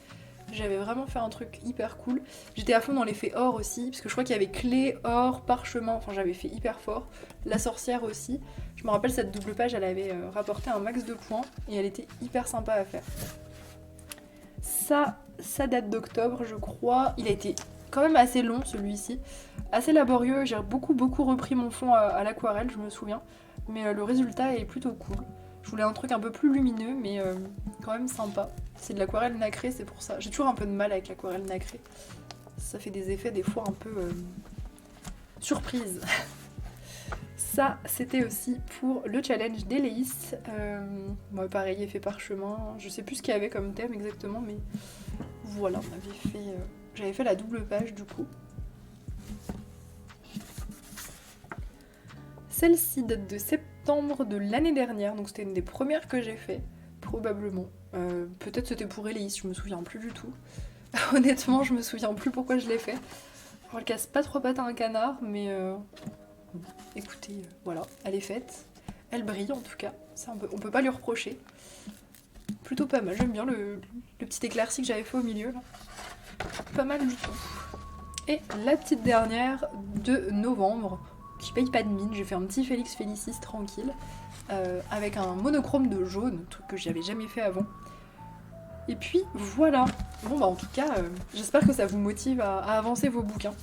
J'avais vraiment fait un truc hyper cool. J'étais à fond dans l'effet or aussi, parce que je crois qu'il y avait clé, or, parchemin, enfin j'avais fait hyper fort. La sorcière aussi. Je me rappelle cette double page, elle avait rapporté un max de points, et elle était hyper sympa à faire. Ça date d'octobre, je crois. Il a été quand même assez long celui-ci, assez laborieux, j'ai beaucoup repris mon fond à l'aquarelle, je me souviens, mais le résultat est plutôt cool. Je voulais un truc un peu plus lumineux, mais quand même sympa. C'est de l'aquarelle nacrée, c'est pour ça. J'ai toujours un peu de mal avec l'aquarelle nacrée. Ça fait des effets des fois un peu surprise. Ça, c'était aussi pour le challenge d'Eleis. Moi, pareil, effet parchemin. Je sais plus ce qu'il y avait comme thème exactement, mais voilà, j'avais fait la double page du coup. Celle-ci date de septembre de l'année dernière, donc c'était une des premières que j'ai fait, probablement. Peut-être c'était pour Eleis, je me souviens plus du tout. Honnêtement, je me souviens plus pourquoi je l'ai fait. Elle casse pas trop pattes à un canard, mais écoutez, voilà, elle est faite. Elle brille en tout cas, ça, on peut pas lui reprocher. Plutôt pas mal, j'aime bien le petit éclairci que j'avais fait au milieu là. Pas mal du tout. Et la petite dernière de novembre, qui paye pas de mine, j'ai fait un petit Félix Félicis tranquille, avec un monochrome de jaune, truc que j'avais jamais fait avant. Et puis voilà. Bon bah en tout cas, j'espère que ça vous motive à avancer vos bouquins.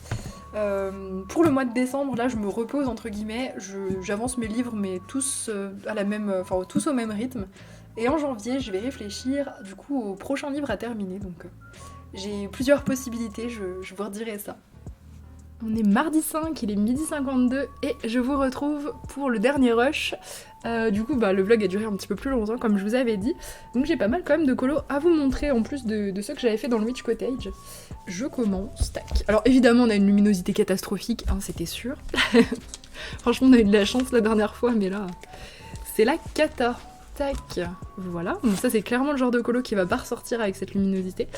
Pour le mois de décembre, là je me repose entre guillemets, j'avance mes livres mais tous tous au même rythme. Et en janvier, je vais réfléchir du coup au prochain livre à terminer, donc j'ai plusieurs possibilités, je vous redirai ça. On est mardi 5, il est midi 52 et je vous retrouve pour le dernier rush. Du coup, le vlog a duré un petit peu plus longtemps comme je vous avais dit. Donc j'ai pas mal quand même de colos à vous montrer en plus de ceux que j'avais fait dans le Witch Cottage. Je commence, tac. Alors évidemment on a une luminosité catastrophique, hein, c'était sûr. Franchement on a eu de la chance la dernière fois, mais là c'est la cata. Tac, voilà. Donc ça c'est clairement le genre de colo qui va pas ressortir avec cette luminosité.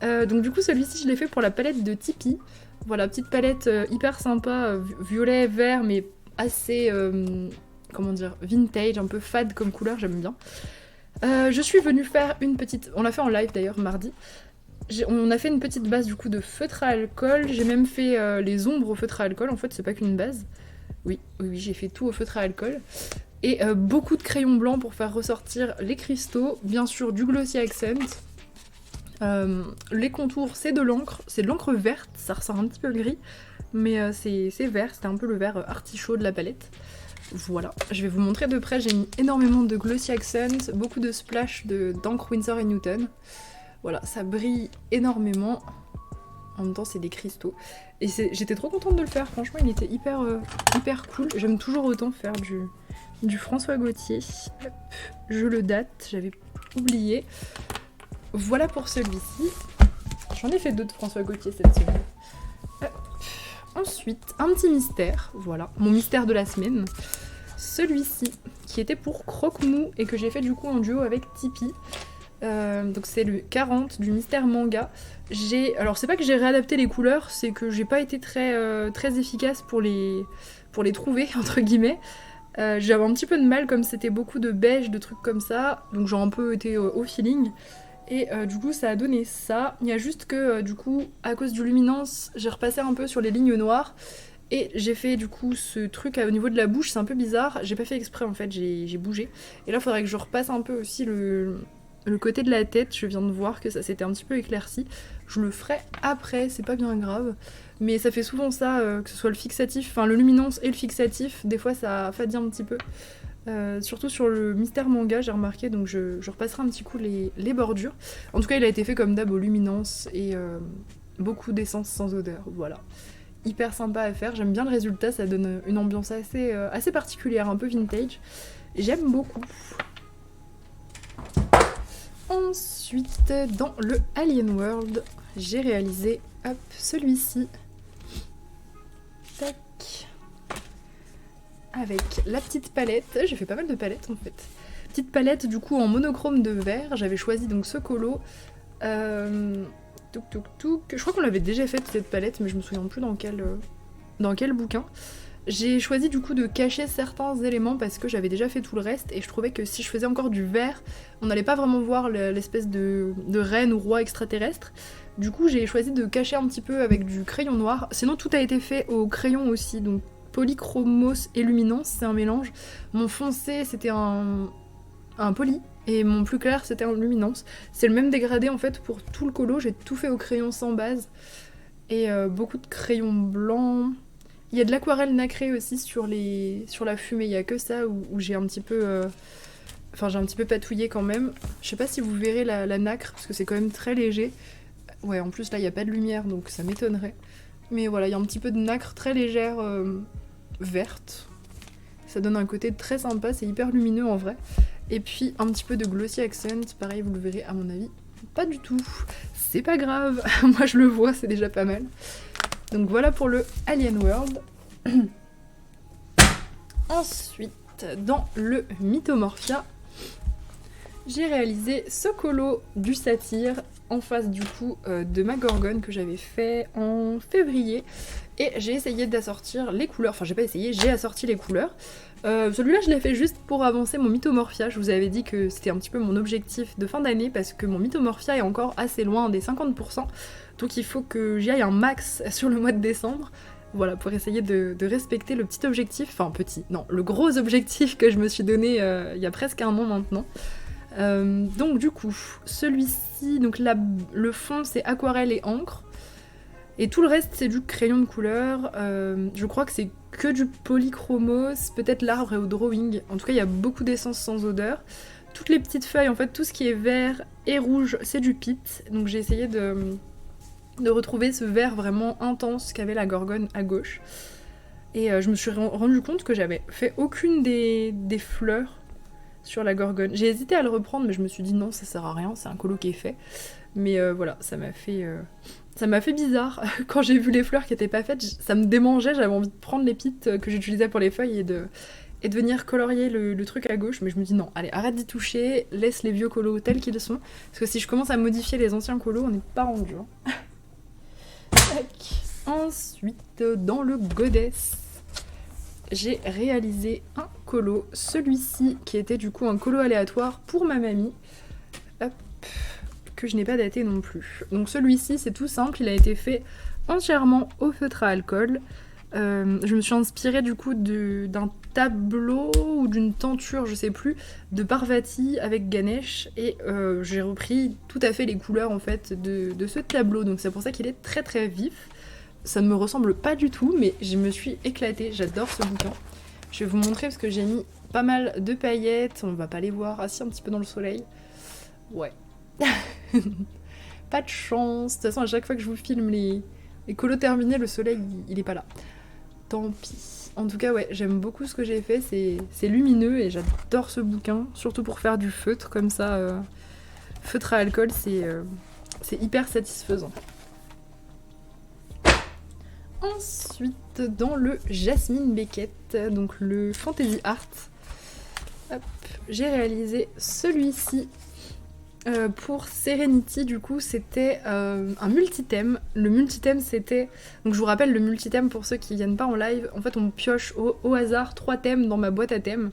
Donc du coup celui-ci je l'ai fait pour la palette de Tipeee. Voilà, petite palette hyper sympa, violet, vert, mais assez, comment dire, vintage, un peu fade comme couleur, j'aime bien. Je suis venue faire une petite... On l'a fait en live d'ailleurs, mardi. On a fait une petite base du coup de feutre à alcool. J'ai même fait les ombres au feutre à alcool, en fait c'est pas qu'une base. Oui, j'ai fait tout au feutre à alcool. Et beaucoup de crayons blancs pour faire ressortir les cristaux. Bien sûr du glossy accent. Les contours c'est de l'encre verte, ça ressort un petit peu gris, mais c'est vert, c'était un peu le vert artichaut de la palette. Voilà, je vais vous montrer de près, j'ai mis énormément de glossy accents, beaucoup de splash d'encre Winsor & Newton. Voilà, ça brille énormément, en même temps c'est des cristaux. Et j'étais trop contente de le faire, franchement il était hyper cool, j'aime toujours autant faire du François Gauthier. Hop, je le date, j'avais oublié. Voilà pour celui-ci. J'en ai fait d'autres François Gauthier cette semaine. Ensuite, un petit mystère. Voilà, mon mystère de la semaine. Celui-ci, qui était pour Croque-Mou et que j'ai fait du coup en duo avec Tipeee. Donc c'est le 40 du mystère manga. Alors c'est pas que j'ai réadapté les couleurs, c'est que j'ai pas été très efficace pour les trouver, entre guillemets. J'avais un petit peu de mal comme c'était beaucoup de beige, de trucs comme ça. Donc j'ai un peu été au feeling. Et du coup ça a donné ça. Il y a juste que du coup à cause du luminance j'ai repassé un peu sur les lignes noires et j'ai fait du coup ce truc au niveau de la bouche, c'est un peu bizarre, j'ai pas fait exprès en fait, j'ai bougé. Et là il faudrait que je repasse un peu aussi le côté de la tête, je viens de voir que ça s'était un petit peu éclairci. Je le ferai après, c'est pas bien grave. Mais ça fait souvent ça, que ce soit le fixatif, enfin le luminance et le fixatif, des fois ça fadit un petit peu. Surtout sur le mystère manga j'ai remarqué, donc je repasserai un petit coup les bordures. En tout cas il a été fait comme d'hab aux luminances et beaucoup d'essence sans odeur, voilà. Hyper sympa à faire, j'aime bien le résultat, ça donne une ambiance assez particulière, un peu vintage. J'aime beaucoup. Ensuite dans le Alien World j'ai réalisé celui-ci. Tac. Avec la petite palette, j'ai fait pas mal de palettes en fait. Petite palette du coup en monochrome de vert, j'avais choisi donc ce colo. Je crois qu'on l'avait déjà fait cette palette mais je me souviens plus dans quel bouquin. J'ai choisi du coup de cacher certains éléments parce que j'avais déjà fait tout le reste et je trouvais que si je faisais encore du vert, on n'allait pas vraiment voir l'espèce de reine ou roi extraterrestre. Du coup j'ai choisi de cacher un petit peu avec du crayon noir, sinon tout a été fait au crayon aussi, donc polychromos et luminance, c'est un mélange. Mon foncé c'était un poly et mon plus clair c'était un luminance. C'est le même dégradé en fait pour tout le colo, j'ai tout fait au crayon sans base. Et beaucoup de crayons blancs. Il y a de l'aquarelle nacrée aussi sur la fumée, il y a que ça où j'ai un petit peu... Enfin, j'ai un petit peu patouillé quand même. Je sais pas si vous verrez la nacre, parce que c'est quand même très léger. Ouais, en plus là, il n'y a pas de lumière, donc ça m'étonnerait. Mais voilà, il y a un petit peu de nacre très légère, verte. Ça donne un côté très sympa, c'est hyper lumineux en vrai. Et puis un petit peu de glossy accent, pareil, vous le verrez à mon avis. Pas du tout. C'est pas grave, moi je le vois, c'est déjà pas mal. Donc voilà pour le Alien World. Ensuite, dans le Mythomorphia, j'ai réalisé ce colo du satyre en face du coup de ma gorgone que j'avais fait en février. Et j'ai essayé d'assortir les couleurs, enfin j'ai pas essayé, j'ai assorti les couleurs. Celui-là je l'ai fait juste pour avancer mon Mythomorphia, je vous avais dit que c'était un petit peu mon objectif de fin d'année parce que mon Mythomorphia est encore assez loin des 50%, donc il faut que j'y aille un max sur le mois de décembre. Voilà, pour essayer de respecter le petit objectif, enfin petit, non, le gros objectif que je me suis donné il y a presque un an maintenant. Donc du coup, celui-ci, donc le fond c'est aquarelle et encre. Et tout le reste c'est du crayon de couleur. Je crois que c'est que du polychromos, peut-être l'arbre et au drawing. En tout cas il y a beaucoup d'essence sans odeur. Toutes les petites feuilles, en fait tout ce qui est vert et rouge c'est du pit. Donc j'ai essayé de retrouver ce vert vraiment intense qu'avait la gorgone à gauche. Et je me suis rendu compte que j'avais fait aucune des fleurs sur la gorgone. J'ai hésité à le reprendre mais je me suis dit non ça sert à rien, c'est un colo qui est fait. Mais voilà, ça m'a fait bizarre quand j'ai vu les fleurs qui étaient pas faites, ça me démangeait, j'avais envie de prendre les pits que j'utilisais pour les feuilles et de venir colorier le truc à gauche, mais je me dis non, allez, arrête d'y toucher, laisse les vieux colos tels qu'ils sont, parce que si je commence à modifier les anciens colos, on n'est pas rendu. Hein. Ensuite, dans le Goddess, j'ai réalisé un colo, celui-ci qui était du coup un colo aléatoire pour ma mamie. Hop, que je n'ai pas daté non plus. Donc celui-ci c'est tout simple, il a été fait entièrement au feutre à alcool. Je me suis inspirée du coup d'un tableau ou d'une tenture, je sais plus, de Parvati avec Ganesh et j'ai repris tout à fait les couleurs en fait de ce tableau, donc c'est pour ça qu'il est très très vif. Ça ne me ressemble pas du tout, mais je me suis éclatée, j'adore ce bouquin. Je vais vous montrer parce que j'ai mis pas mal de paillettes, on va pas les voir, assis un petit peu dans le soleil. Ouais. Pas de chance, de toute façon à chaque fois que je vous filme les colos terminés, le soleil il est pas là. Tant pis. En tout cas ouais, j'aime beaucoup ce que j'ai fait, c'est lumineux et j'adore ce bouquin, surtout pour faire du feutre comme ça. Feutre à alcool c'est hyper satisfaisant. Ensuite dans le Jasmine Beckett, donc le Fantasy Art, hop, j'ai réalisé celui-ci. Pour Serenity, du coup, c'était un multithème. Le multithème, c'était... Donc je vous rappelle, le multithème, pour ceux qui viennent pas en live, en fait, on pioche au hasard 3 thèmes dans ma boîte à thèmes,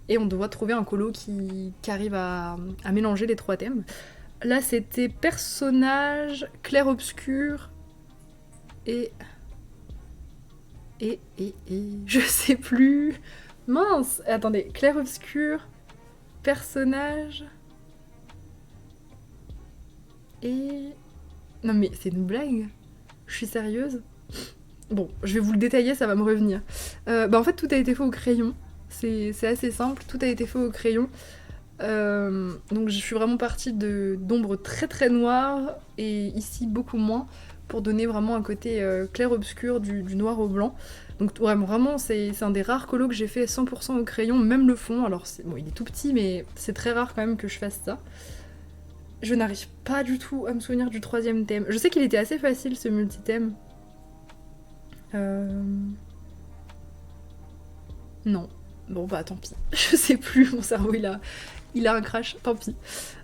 et on doit trouver un colo qui arrive à mélanger les 3 thèmes. Là, c'était personnage, clair-obscur, et... Je sais plus... Mince! Attendez, clair-obscur, personnage... Et... Non mais c'est une blague? Je suis sérieuse? Bon, je vais vous le détailler, ça va me revenir. En fait, tout a été fait au crayon. C'est assez simple, tout a été fait au crayon. Donc je suis vraiment partie d'ombres très très noires, et ici beaucoup moins, pour donner vraiment un côté clair-obscur du noir au blanc. Donc vraiment c'est un des rares colos que j'ai fait 100% au crayon, même le fond. Alors bon, il est tout petit, mais c'est très rare quand même que je fasse ça. Je n'arrive pas du tout à me souvenir du 3e thème. Je sais qu'il était assez facile ce multithème. Non. Bon bah tant pis. Je sais plus, mon cerveau il a un crash, tant pis.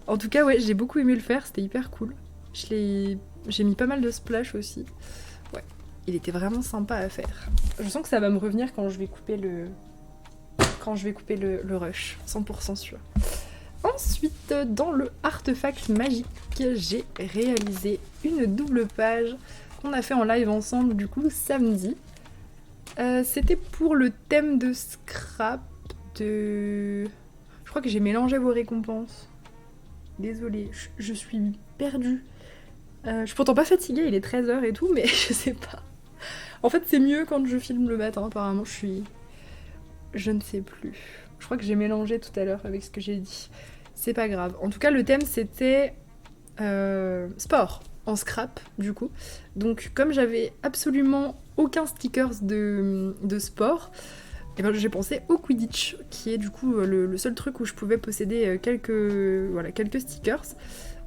En tout cas ouais, j'ai beaucoup aimé le faire, c'était hyper cool. J'ai mis pas mal de splash aussi. Ouais, il était vraiment sympa à faire. Je sens que ça va me revenir quand je vais couper le rush, 100% sûr. Ensuite, dans le artefact magique, j'ai réalisé une double page qu'on a fait en live ensemble du coup samedi. C'était pour le thème de scrap de... Je crois que j'ai mélangé vos récompenses. Désolée, je suis perdue. Je suis pourtant pas fatiguée, il est 13h et tout, mais je sais pas. En fait, c'est mieux quand je filme le matin, apparemment, je ne sais plus. Je crois que j'ai mélangé tout à l'heure avec ce que j'ai dit. C'est pas grave. En tout cas, le thème, c'était sport, en scrap, du coup. Donc, comme j'avais absolument aucun stickers de sport, et ben, j'ai pensé au Quidditch, qui est du coup le seul truc où je pouvais posséder quelques stickers.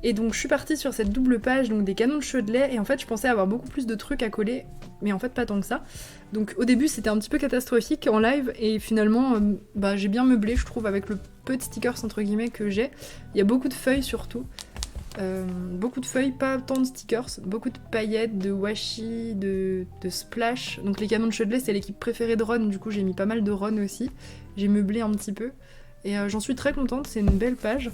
Et donc je suis partie sur cette double page, donc des canons de Chaudelet, et en fait je pensais avoir beaucoup plus de trucs à coller, mais en fait pas tant que ça. Donc au début c'était un petit peu catastrophique en live, et finalement j'ai bien meublé je trouve avec le peu de stickers entre guillemets que j'ai. Il y a beaucoup de feuilles surtout. Beaucoup de feuilles, pas tant de stickers, beaucoup de paillettes, de washi, de splash. Donc les canons de Chaudelet c'est l'équipe préférée de Ron, du coup j'ai mis pas mal de Ron aussi. J'ai meublé un petit peu, et j'en suis très contente, c'est une belle page.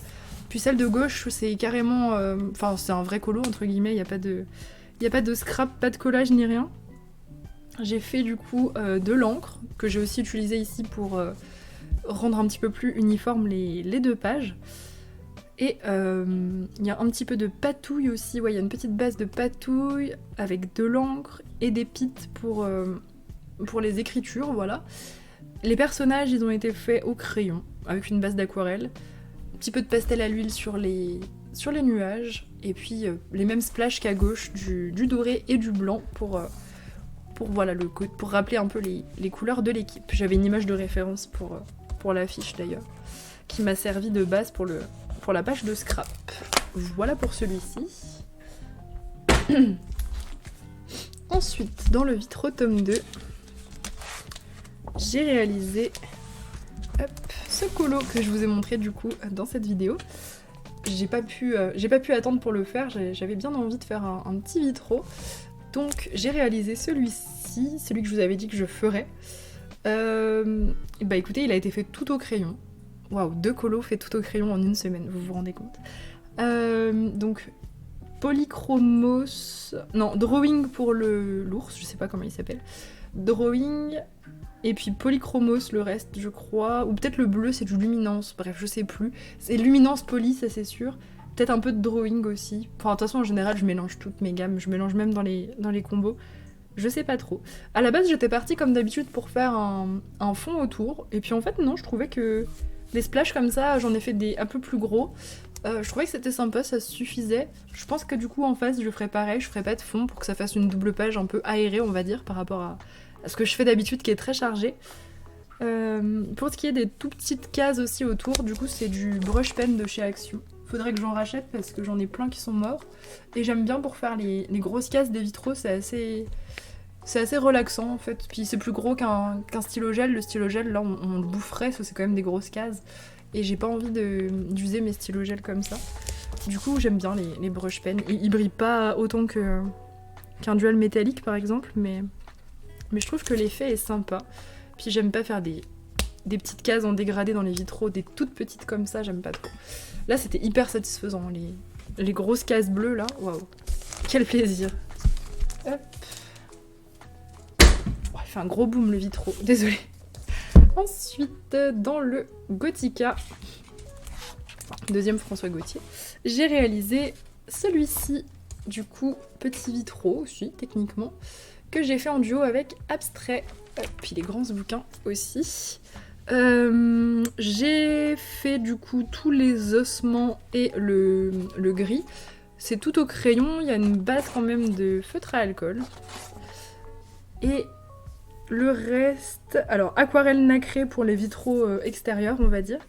Puis celle de gauche, c'est carrément... Enfin, c'est un vrai colo, entre guillemets, il n'y a pas de scrap, pas de collage ni rien. J'ai fait du coup de l'encre, que j'ai aussi utilisé ici pour rendre un petit peu plus uniforme les deux pages. Et il y a un petit peu de patouille aussi, ouais, il y a une petite base de patouille avec de l'encre et des pits pour les écritures, voilà. Les personnages, ils ont été faits au crayon, avec une base d'aquarelle. Petit peu de pastel à l'huile sur les nuages, et puis les mêmes splashes qu'à gauche, du doré et du blanc pour rappeler un peu les couleurs de l'équipe. J'avais une image de référence pour l'affiche d'ailleurs, qui m'a servi de base pour la page de scrap. Voilà pour celui-ci. Ensuite, dans le Vitro tome 2, j'ai réalisé ce colo que je vous ai montré du coup dans cette vidéo. J'ai pas pu attendre pour le faire, j'avais bien envie de faire un petit vitro. Donc j'ai réalisé celui-ci, celui que je vous avais dit que je ferais. Bah écoutez, il a été fait tout au crayon. Waouh, 2 colos faits tout au crayon en une semaine, vous vous rendez compte. Donc polychromos... Non, drawing pour l'ours, je sais pas comment il s'appelle. Drawing... Et puis polychromos le reste je crois, ou peut-être le bleu c'est du luminance, bref je sais plus. C'est luminance poly ça c'est sûr, peut-être un peu de drawing aussi. Enfin de toute façon en général je mélange toutes mes gammes, je mélange même dans les combos. Je sais pas trop. À la base j'étais partie comme d'habitude pour faire un fond autour, et puis en fait non je trouvais que les splashes comme ça j'en ai fait des un peu plus gros. Je trouvais que c'était sympa, ça suffisait. Je pense que du coup en face je ferais pareil, je ferais pas de fond pour que ça fasse une double page un peu aérée on va dire par rapport à ce que je fais d'habitude qui est très chargé. Pour ce qui est des tout petites cases aussi autour, du coup c'est du brush pen de chez Action. Faudrait que j'en rachète parce que j'en ai plein qui sont morts. Et j'aime bien pour faire les grosses cases des vitraux, c'est assez relaxant en fait. Puis c'est plus gros qu'un stylo gel. Le stylo gel là on le boufferait parce que c'est quand même des grosses cases. Et j'ai pas envie d'user mes stylos gel comme ça. Du coup j'aime bien les brush pen. Ils brillent pas autant qu'un dual métallique par exemple, mais je trouve que l'effet est sympa. Puis j'aime pas faire des petites cases en dégradé dans les vitraux, des toutes petites comme ça, j'aime pas trop. Là c'était hyper satisfaisant, les grosses cases bleues là, waouh, quel plaisir. Hop. Oh, il fait un gros boom le vitro, désolé. Ensuite, dans le Gothica, deuxième François Gauthier, j'ai réalisé celui-ci, du coup, petit vitro aussi, techniquement, que j'ai fait en duo avec Abstrait, puis les grands bouquins aussi. J'ai fait du coup tous les ossements et le gris. C'est tout au crayon, il y a une base quand même de feutre à alcool. Et le reste... Alors, aquarelle nacrée pour les vitraux extérieurs, on va dire.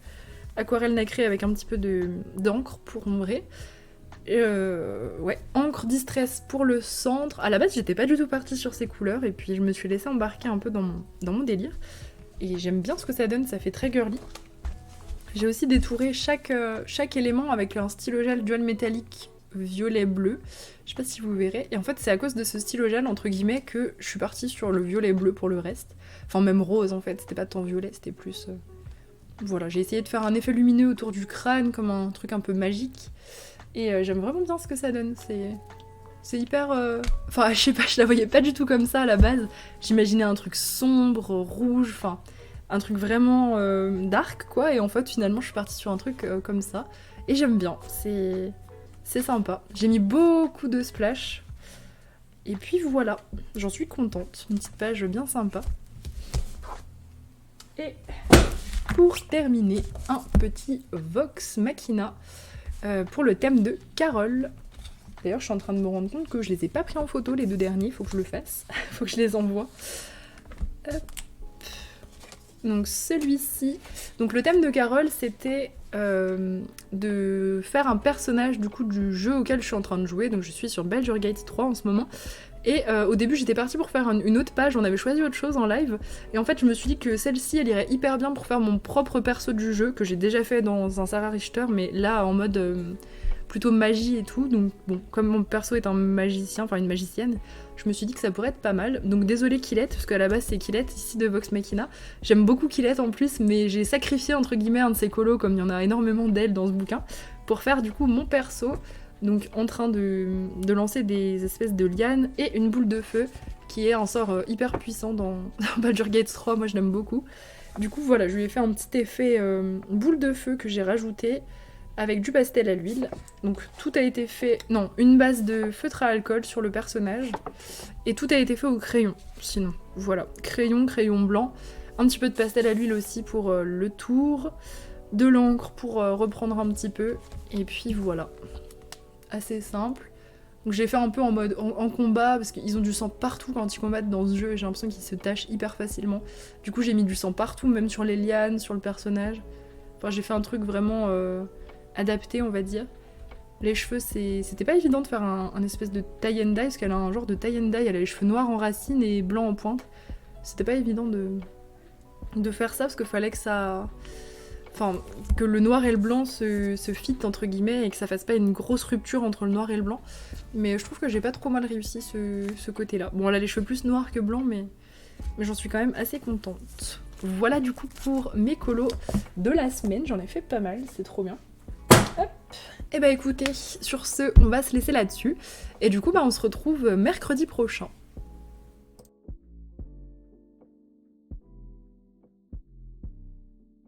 Aquarelle nacrée avec un petit peu d'encre pour ombrer. Ouais, encre distress pour le centre. À la base, j'étais pas du tout partie sur ces couleurs, et puis je me suis laissée embarquer un peu dans mon délire. Et j'aime bien ce que ça donne, ça fait très girly. J'ai aussi détouré chaque élément avec un stylo gel dual métallique violet-bleu. Je sais pas si vous verrez. Et en fait, c'est à cause de ce stylo gel, entre guillemets, que je suis partie sur le violet-bleu pour le reste. Enfin, même rose, en fait. C'était pas tant violet, c'était plus... Voilà, j'ai essayé de faire un effet lumineux autour du crâne, comme un truc un peu magique. Et j'aime vraiment bien ce que ça donne, c'est hyper... Enfin, je sais pas, je la voyais pas du tout comme ça à la base. J'imaginais un truc sombre, rouge, enfin, un truc vraiment dark, quoi. Et en fait, finalement, je suis partie sur un truc comme ça. Et j'aime bien, C'est sympa. J'ai mis beaucoup de splash. Et puis voilà, j'en suis contente. Une petite page bien sympa. Et pour terminer, un petit Vox Machina pour le thème de Carole. D'ailleurs, je suis en train de me rendre compte que je les ai pas pris en photo, les 2 derniers. Faut que je le fasse. Faut que je les envoie. Hop. Donc celui-ci. Donc le thème de Carole, c'était de faire un personnage du coup du jeu auquel je suis en train de jouer. Donc je suis sur Baldur's Gate 3 en ce moment. Et au début j'étais partie pour faire une autre page, on avait choisi autre chose en live. Et en fait je me suis dit que celle-ci elle irait hyper bien pour faire mon propre perso du jeu, que j'ai déjà fait dans un Sarah Richter, mais là en mode plutôt magie et tout. Donc bon, comme mon perso est un magicien, enfin une magicienne, je me suis dit que ça pourrait être pas mal. Donc désolée Killette, parce qu'à la base c'est Killette ici de Vox Machina. J'aime beaucoup Killette en plus, mais j'ai sacrifié entre guillemets un de ses colos, comme il y en a énormément d'elle dans ce bouquin, pour faire du coup mon perso. Donc en train de lancer des espèces de lianes et une boule de feu, qui est un sort hyper puissant dans Baldur's Gate 3, moi je l'aime beaucoup. Du coup voilà, je lui ai fait un petit effet boule de feu que j'ai rajouté avec du pastel à l'huile. Donc tout a été fait... Non, une base de feutre à alcool sur le personnage. Et tout a été fait au crayon, sinon. Voilà, crayon blanc. Un petit peu de pastel à l'huile aussi pour le tour. De l'encre pour reprendre un petit peu. Et puis voilà. Assez simple. Donc j'ai fait un peu en mode en combat, parce qu'ils ont du sang partout quand ils combattent dans ce jeu, et j'ai l'impression qu'ils se tachent hyper facilement. Du coup j'ai mis du sang partout, même sur les lianes, sur le personnage. Enfin j'ai fait un truc vraiment adapté, on va dire. Les cheveux, c'était pas évident de faire un espèce de tie and dye, parce qu'elle a un genre de tie and dye, elle a les cheveux noirs en racine et blancs en pointe. C'était pas évident de faire ça, parce qu'il fallait que ça... Enfin, que le noir et le blanc se fit entre guillemets et que ça fasse pas une grosse rupture entre le noir et le blanc. Mais je trouve que j'ai pas trop mal réussi ce côté-là. Bon, elle a les cheveux plus noirs que blancs, mais j'en suis quand même assez contente. Voilà du coup pour mes colos de la semaine. J'en ai fait pas mal, c'est trop bien. Hop. Et bah écoutez, sur ce, on va se laisser là-dessus. Et du coup, bah on se retrouve mercredi prochain.